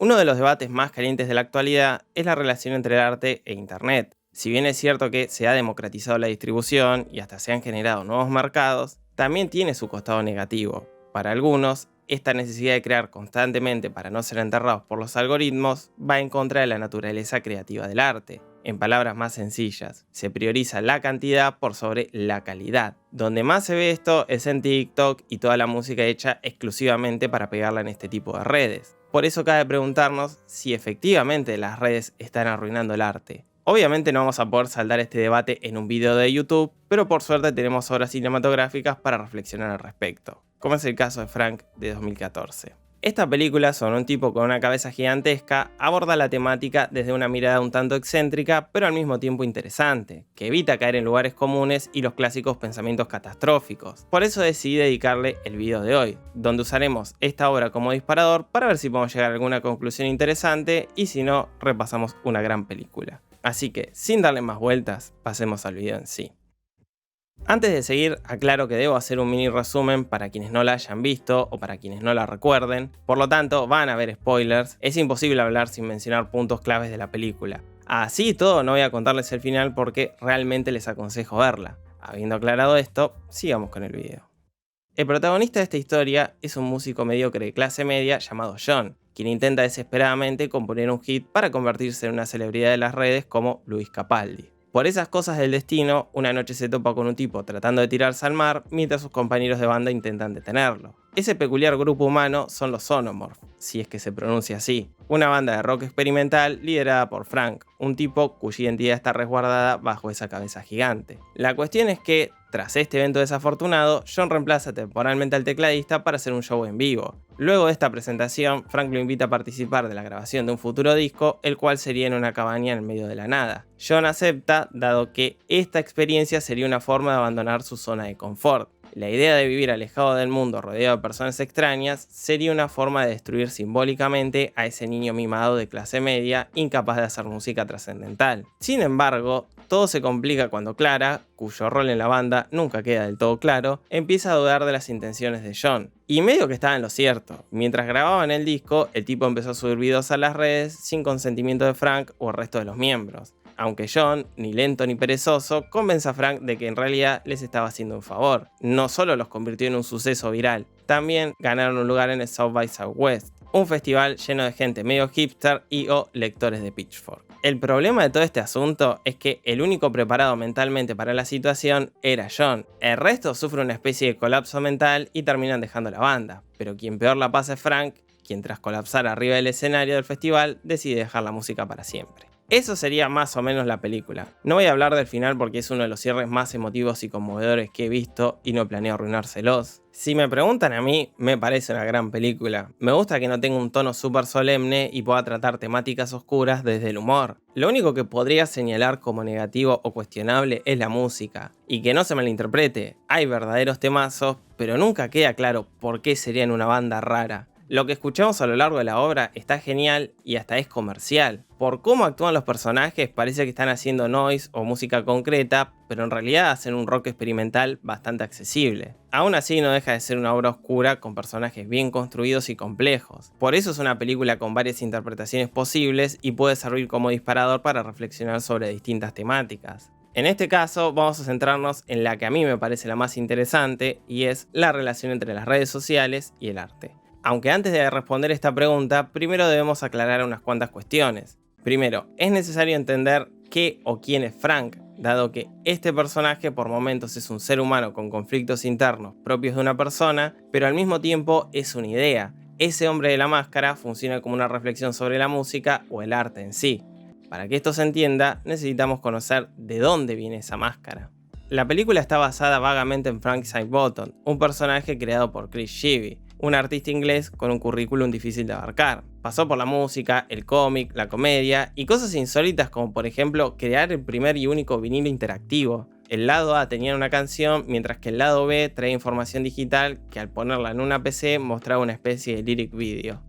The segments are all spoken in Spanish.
Uno de los debates más calientes de la actualidad es la relación entre el arte e Internet. Si bien es cierto que se ha democratizado la distribución y hasta se han generado nuevos mercados, también tiene su costado negativo. Para algunos, esta necesidad de crear constantemente para no ser enterrados por los algoritmos va en contra de la naturaleza creativa del arte. En palabras más sencillas, se prioriza la cantidad por sobre la calidad. Donde más se ve esto es en TikTok y toda la música hecha exclusivamente para pegarla en este tipo de redes. Por eso cabe preguntarnos si efectivamente las redes están arruinando el arte. Obviamente no vamos a poder saldar este debate en un video de YouTube, pero por suerte tenemos obras cinematográficas para reflexionar al respecto, como es el caso de Frank de 2014. Esta película, sobre un tipo con una cabeza gigantesca, aborda la temática desde una mirada un tanto excéntrica, pero al mismo tiempo interesante, que evita caer en lugares comunes y los clásicos pensamientos catastróficos. Por eso decidí dedicarle el video de hoy, donde usaremos esta obra como disparador para ver si podemos llegar a alguna conclusión interesante y si no, repasamos una gran película. Así que, sin darle más vueltas, pasemos al video en sí. Antes de seguir, aclaro que debo hacer un mini resumen para quienes no la hayan visto o para quienes no la recuerden, por lo tanto van a haber spoilers, es imposible hablar sin mencionar puntos claves de la película. Así y todo, no voy a contarles el final porque realmente les aconsejo verla. Habiendo aclarado esto, sigamos con el video. El protagonista de esta historia es un músico mediocre de clase media llamado John, quien intenta desesperadamente componer un hit para convertirse en una celebridad de las redes como Luis Capaldi. Por esas cosas del destino, una noche se topa con un tipo tratando de tirarse al mar mientras sus compañeros de banda intentan detenerlo. Ese peculiar grupo humano son los Sonomorph, si es que se pronuncia así, una banda de rock experimental liderada por Frank, un tipo cuya identidad está resguardada bajo esa cabeza gigante. La cuestión es que, tras este evento desafortunado, John reemplaza temporalmente al tecladista para hacer un show en vivo. Luego de esta presentación, Frank lo invita a participar de la grabación de un futuro disco, el cual sería en una cabaña en el medio de la nada. John acepta, dado que esta experiencia sería una forma de abandonar su zona de confort. La idea de vivir alejado del mundo rodeado de personas extrañas sería una forma de destruir simbólicamente a ese niño mimado de clase media incapaz de hacer música trascendental. Sin embargo, todo se complica cuando Clara, cuyo rol en la banda nunca queda del todo claro, empieza a dudar de las intenciones de John. Y medio que estaba en lo cierto. Mientras grababan el disco, el tipo empezó a subir videos a las redes sin consentimiento de Frank o el resto de los miembros. Aunque John, ni lento ni perezoso, convence a Frank de que en realidad les estaba haciendo un favor. No solo los convirtió en un suceso viral, también ganaron un lugar en el South by Southwest, un festival lleno de gente medio hipster y o lectores de Pitchfork. El problema de todo este asunto es que el único preparado mentalmente para la situación era John. El resto sufre una especie de colapso mental y terminan dejando la banda, pero quien peor la pasa es Frank, quien tras colapsar arriba del escenario del festival decide dejar la música para siempre. Eso sería más o menos la película. No voy a hablar del final porque es uno de los cierres más emotivos y conmovedores que he visto y no planeo arruinárselos. Si me preguntan a mí, me parece una gran película. Me gusta que no tenga un tono súper solemne y pueda tratar temáticas oscuras desde el humor. Lo único que podría señalar como negativo o cuestionable es la música. Y que no se malinterprete, hay verdaderos temazos, pero nunca queda claro por qué serían una banda rara. Lo que escuchamos a lo largo de la obra está genial y hasta es comercial. Por cómo actúan los personajes parece que están haciendo noise o música concreta, pero en realidad hacen un rock experimental bastante accesible. Aún así no deja de ser una obra oscura con personajes bien construidos y complejos. Por eso es una película con varias interpretaciones posibles y puede servir como disparador para reflexionar sobre distintas temáticas. En este caso vamos a centrarnos en la que a mí me parece la más interesante y es la relación entre las redes sociales y el arte. Aunque antes de responder esta pregunta, primero debemos aclarar unas cuantas cuestiones. Primero, es necesario entender qué o quién es Frank, dado que este personaje por momentos es un ser humano con conflictos internos propios de una persona, pero al mismo tiempo es una idea. Ese hombre de la máscara funciona como una reflexión sobre la música o el arte en sí. Para que esto se entienda, necesitamos conocer de dónde viene esa máscara. La película está basada vagamente en Frank Sidebottom, un personaje creado por Chris Shivi, un artista inglés con un currículum difícil de abarcar. Pasó por la música, el cómic, la comedia y cosas insólitas como por ejemplo crear el primer y único vinilo interactivo. El lado A tenía una canción, mientras que el lado B traía información digital que al ponerla en una PC mostraba una especie de lyric video.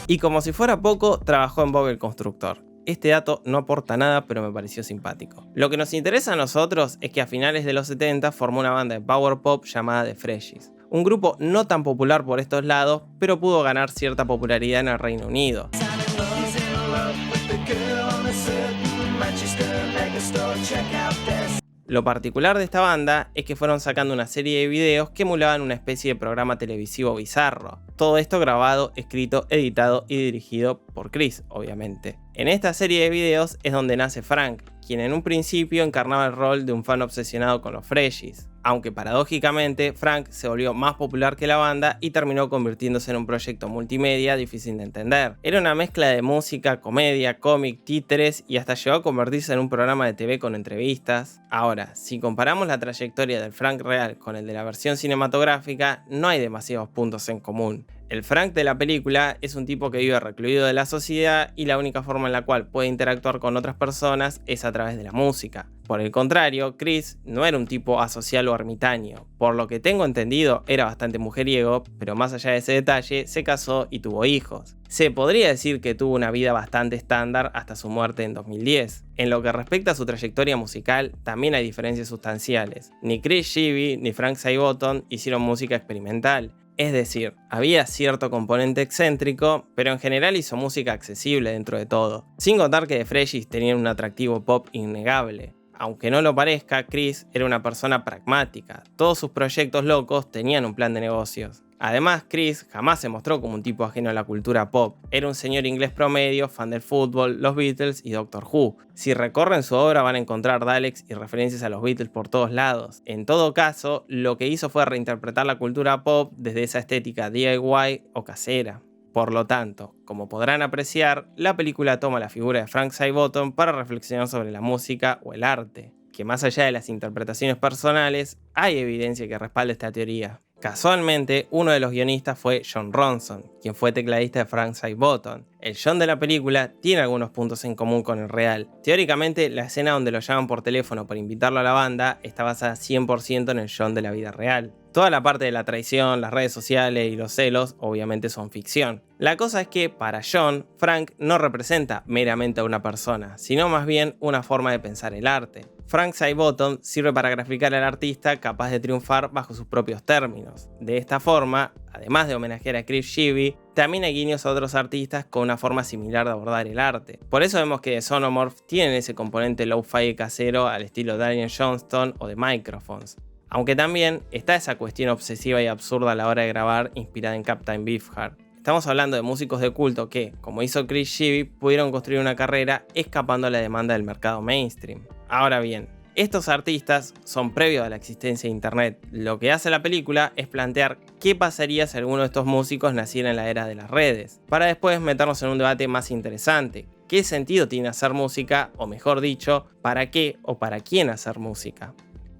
Y como si fuera poco, trabajó en Bob el Constructor. Este dato no aporta nada, pero me pareció simpático. Lo que nos interesa a nosotros es que a finales de los 70 formó una banda de power pop llamada The Freshies, un grupo no tan popular por estos lados, pero pudo ganar cierta popularidad en el Reino Unido. Lo particular de esta banda es que fueron sacando una serie de videos que emulaban una especie de programa televisivo bizarro. Todo esto grabado, escrito, editado y dirigido por Chris, obviamente. En esta serie de videos es donde nace Frank, quien en un principio encarnaba el rol de un fan obsesionado con los Freshies. Aunque paradójicamente, Frank se volvió más popular que la banda y terminó convirtiéndose en un proyecto multimedia difícil de entender. Era una mezcla de música, comedia, cómic, títeres y hasta llegó a convertirse en un programa de TV con entrevistas. Ahora, si comparamos la trayectoria del Frank real con el de la versión cinematográfica, no hay demasiados puntos en común. El Frank de la película es un tipo que vive recluido de la sociedad y la única forma en la cual puede interactuar con otras personas es a través de la música. Por el contrario, Chris no era un tipo asocial o ermitaño. Por lo que tengo entendido, era bastante mujeriego, pero más allá de ese detalle, se casó y tuvo hijos. Se podría decir que tuvo una vida bastante estándar hasta su muerte en 2010. En lo que respecta a su trayectoria musical, también hay diferencias sustanciales. Ni Chris Shivy ni Frank Sidebottom hicieron música experimental. Es decir, había cierto componente excéntrico, pero en general hizo música accesible dentro de todo. Sin contar que The Freshies tenían un atractivo pop innegable. Aunque no lo parezca, Chris era una persona pragmática. Todos sus proyectos locos tenían un plan de negocios. Además, Chris jamás se mostró como un tipo ajeno a la cultura pop. Era un señor inglés promedio, fan del fútbol, los Beatles y Doctor Who. Si recorren su obra van a encontrar Daleks y referencias a los Beatles por todos lados. En todo caso, lo que hizo fue reinterpretar la cultura pop desde esa estética DIY o casera. Por lo tanto, como podrán apreciar, la película toma la figura de Frank Sidebottom para reflexionar sobre la música o el arte, que más allá de las interpretaciones personales, hay evidencia que respalda esta teoría. Casualmente, uno de los guionistas fue Jon Ronson, quien fue tecladista de Frank Sidebottom. El Jon de la película tiene algunos puntos en común con el real. Teóricamente, la escena donde lo llaman por teléfono para invitarlo a la banda está basada 100% en el Jon de la vida real. Toda la parte de la traición, las redes sociales y los celos obviamente son ficción. La cosa es que, para Jon, Frank no representa meramente a una persona, sino más bien una forma de pensar el arte. Frank Sidebottom sirve para graficar al artista capaz de triunfar bajo sus propios términos. De esta forma, además de homenajear a Chris Shivy, también hay guiños a otros artistas con una forma similar de abordar el arte. Por eso vemos que The Sonomorph tienen ese componente lo-fi casero al estilo Daniel Johnston o de Microphones. Aunque también está esa cuestión obsesiva y absurda a la hora de grabar inspirada en Captain Beefheart. Estamos hablando de músicos de culto que, como hizo Chris Shivy, pudieron construir una carrera escapando a la demanda del mercado mainstream. Ahora bien, estos artistas son previos a la existencia de internet. Lo que hace la película es plantear qué pasaría si alguno de estos músicos naciera en la era de las redes, para después meternos en un debate más interesante. ¿Qué sentido tiene hacer música? O mejor dicho, ¿para qué o para quién hacer música?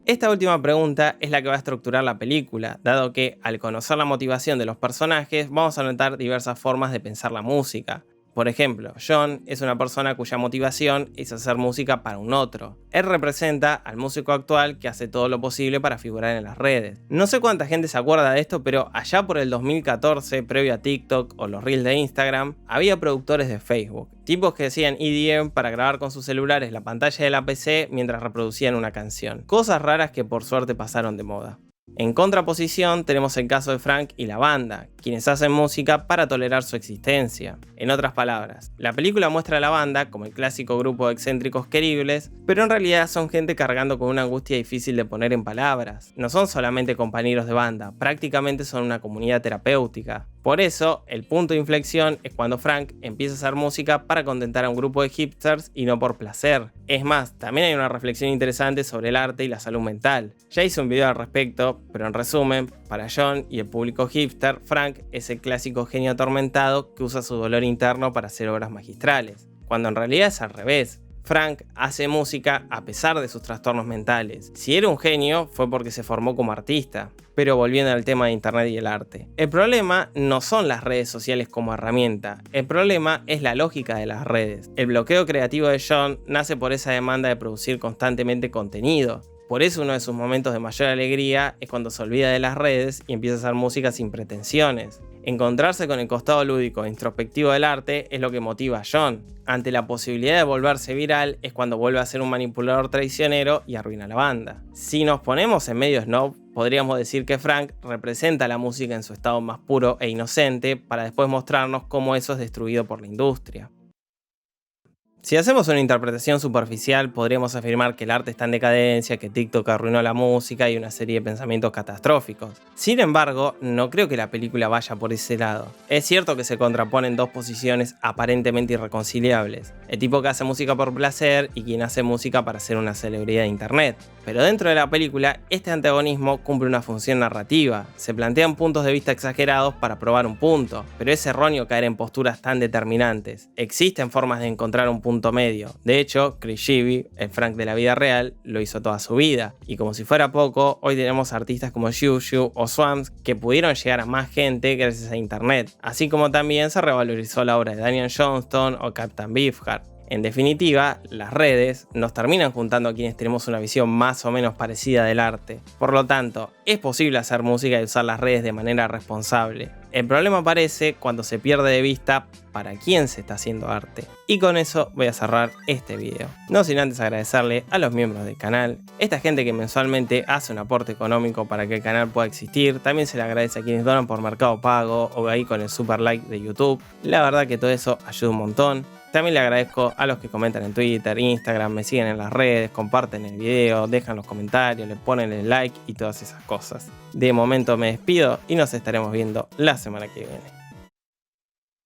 Esta última pregunta es la que va a estructurar la película, dado que, al conocer la motivación de los personajes, vamos a notar diversas formas de pensar la música. Por ejemplo, Jon es una persona cuya motivación es hacer música para un otro. Él representa al músico actual que hace todo lo posible para figurar en las redes. No sé cuánta gente se acuerda de esto, pero allá por el 2014, previo a TikTok o los Reels de Instagram, había productores de Facebook. Tipos que hacían EDM para grabar con sus celulares la pantalla de la PC mientras reproducían una canción. Cosas raras que por suerte pasaron de moda. En contraposición tenemos el caso de Frank y la banda, quienes hacen música para tolerar su existencia. En otras palabras, la película muestra a la banda como el clásico grupo de excéntricos queribles, pero en realidad son gente cargando con una angustia difícil de poner en palabras. No son solamente compañeros de banda, prácticamente son una comunidad terapéutica. Por eso, el punto de inflexión es cuando Frank empieza a hacer música para contentar a un grupo de hipsters y no por placer. Es más, también hay una reflexión interesante sobre el arte y la salud mental. Ya hice un video al respecto, pero en resumen, para Jon y el público hipster, Frank es el clásico genio atormentado que usa su dolor interno para hacer obras magistrales, cuando en realidad es al revés. Frank hace música a pesar de sus trastornos mentales. Si era un genio, fue porque se formó como artista. Pero volviendo al tema de internet y el arte. El problema no son las redes sociales como herramienta, el problema es la lógica de las redes. El bloqueo creativo de Jon nace por esa demanda de producir constantemente contenido. Por eso uno de sus momentos de mayor alegría es cuando se olvida de las redes y empieza a hacer música sin pretensiones. Encontrarse con el costado lúdico e introspectivo del arte es lo que motiva a John. Ante la posibilidad de volverse viral es cuando vuelve a ser un manipulador traicionero y arruina la banda. Si nos ponemos en medio snob, podríamos decir que Frank representa la música en su estado más puro e inocente para después mostrarnos cómo eso es destruido por la industria. Si hacemos una interpretación superficial, podríamos afirmar que el arte está en decadencia, que TikTok arruinó la música y una serie de pensamientos catastróficos. Sin embargo, no creo que la película vaya por ese lado. Es cierto que se contraponen dos posiciones aparentemente irreconciliables: el tipo que hace música por placer y quien hace música para ser una celebridad de internet. Pero dentro de la película, este antagonismo cumple una función narrativa. Se plantean puntos de vista exagerados para probar un punto, pero es erróneo caer en posturas tan determinantes. Existen formas de encontrar un punto medio. De hecho, Chris Shivi, el Frank de la vida real, lo hizo toda su vida. Y como si fuera poco, hoy tenemos artistas como Juju o Swamps que pudieron llegar a más gente gracias a internet. Así como también se revalorizó la obra de Daniel Johnston o Captain Beefheart. En definitiva, las redes nos terminan juntando a quienes tenemos una visión más o menos parecida del arte. Por lo tanto, es posible hacer música y usar las redes de manera responsable. El problema aparece cuando se pierde de vista para quién se está haciendo arte. Y con eso voy a cerrar este video. No sin antes agradecerle a los miembros del canal, esta gente que mensualmente hace un aporte económico para que el canal pueda existir. También se le agradece a quienes donan por Mercado Pago o ahí con el super like de YouTube. La verdad que todo eso ayuda un montón. También le agradezco a los que comentan en Twitter, Instagram, me siguen en las redes, comparten el video, dejan los comentarios, le ponen el like y todas esas cosas. De momento me despido y nos estaremos viendo la semana que viene.